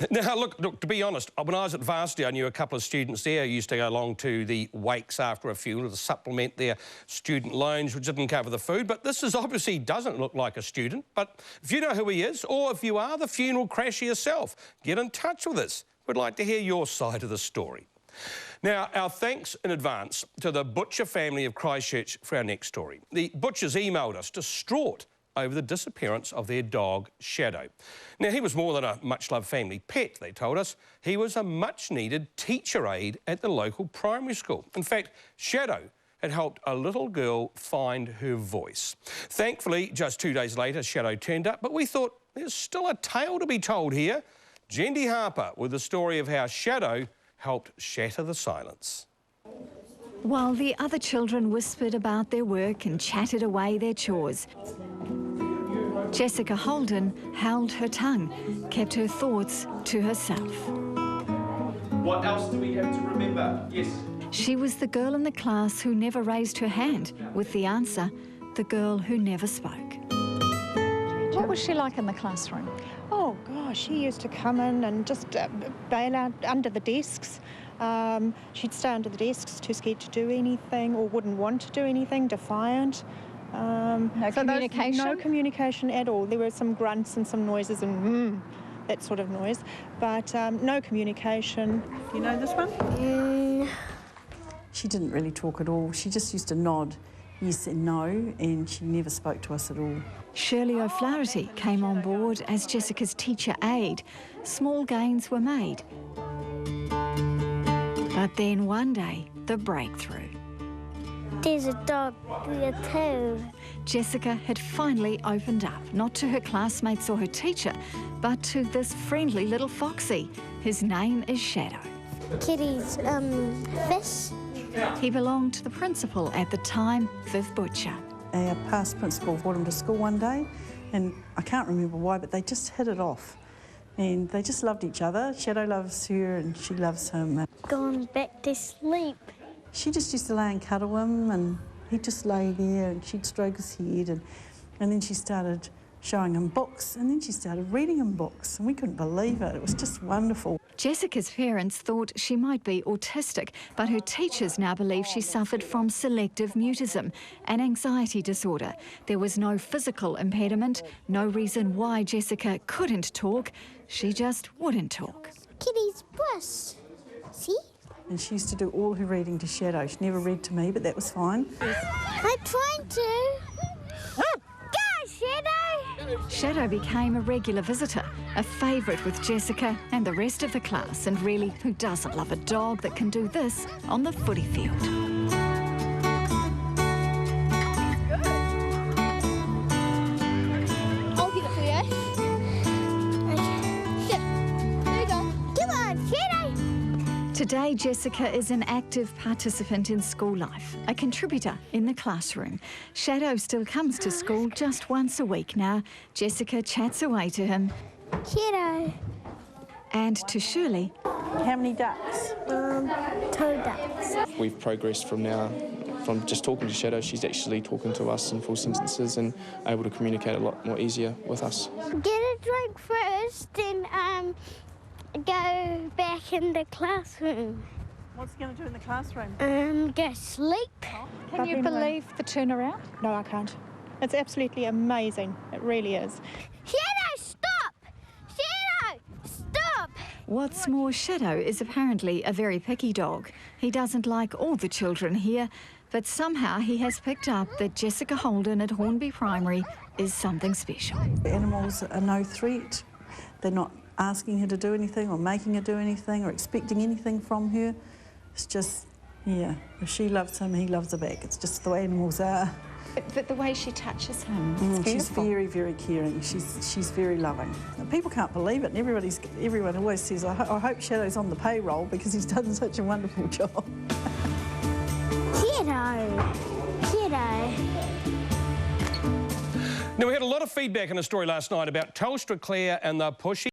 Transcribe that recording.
Now, look, to be honest, when I was at Varsity, I knew a couple of students there who used to go along to the wakes after a funeral to supplement their student loans, which didn't cover the food. But this obviously doesn't look like a student. But if you know who he is, or if you are the funeral crasher yourself, get in touch with us. We'd like to hear your side of the story. Now, our thanks in advance to the Butcher family of Christchurch for our next story. The Butchers emailed us distraught over the disappearance of their dog, Shadow. Now, he was more than a much-loved family pet, they told us. He was a much-needed teacher aide at the local primary school. In fact, Shadow had helped a little girl find her voice. Thankfully, just 2 days later, Shadow turned up, but we thought there's still a tale to be told here. Jendi Harper with the story of how Shadow helped shatter the silence. While the other children whispered about their work and chatted away their chores, Jessica Holden held her tongue, kept her thoughts to herself. What else do we have to remember? Yes. She was the girl in the class who never raised her hand, with the answer, the girl who never spoke. What was she like in the classroom? Oh, gosh, she used to come in and just bail out under the desks. She'd stay under the desks, too scared to do anything or wouldn't want to do anything, defiant. No communication? No communication at all. There were some grunts and some noises and that sort of noise, but no communication. You know this one? She didn't really talk at all. She just used to nod yes and no, and she never spoke to us at all. Shirley O'Flaherty came on board as Jessica's teacher aide. Small gains were made. But then one day, the breakthrough. There's a dog there too. Jessica had finally opened up, not to her classmates or her teacher, but to this friendly little foxy. His name is Shadow. Kitty's fish. He belonged to the principal at the time, Viv Butcher. Our past principal brought him to school one day, and I can't remember why, but they just hit it off. And they just loved each other. Shadow loves her and she loves him. Going back to sleep. She just used to lay and cuddle him, and he'd just lay there and she'd stroke his head, and then she started showing him books, and then she started reading him books, and we couldn't believe it. It was just wonderful. Jessica's parents thought she might be autistic, but her teachers now believe she suffered from selective mutism, an anxiety disorder. There was no physical impediment, no reason why Jessica couldn't talk. She just wouldn't talk. Kitty's bush. See? And she used to do all her reading to Shadow. She never read to me, but that was fine. I tried to. Go, Shadow! Shadow became a regular visitor, a favourite with Jessica and the rest of the class, and really, who doesn't love a dog that can do this on the footy field? I'll get it for you. Okay. There you go. Come on, Shadow! Today, Jessica is an active participant in school life, a contributor in the classroom. Shadow still comes to school just once a week now. Jessica chats away to him. Shadow. And to Shirley. How many ducks? 2 ducks. We've progressed from just talking to Shadow, she's actually talking to us in full sentences and able to communicate a lot more easier with us. Get a drink first, then go back in the classroom. What's he going to do in the classroom? Go sleep. Can you believe the turnaround? No, I can't. It's absolutely amazing. It really is. Shadow, stop! Shadow, stop! What's more, Shadow is apparently a very picky dog. He doesn't like all the children here, but somehow he has picked up that Jessica Holden at Hornby Primary is something special. The animals are no threat. They're not asking her to do anything or making her do anything or expecting anything from her. It's just, yeah, if she loves him, he loves her back. It's just the way animals are. But the way she touches him, it's She's beautiful. very, very caring. She's very loving. And people can't believe it, and everyone always says, I hope Shadow's on the payroll because he's done such a wonderful job. Shadow. Shadow. Now, we had a lot of feedback in the story last night about Telstra Claire and the pushy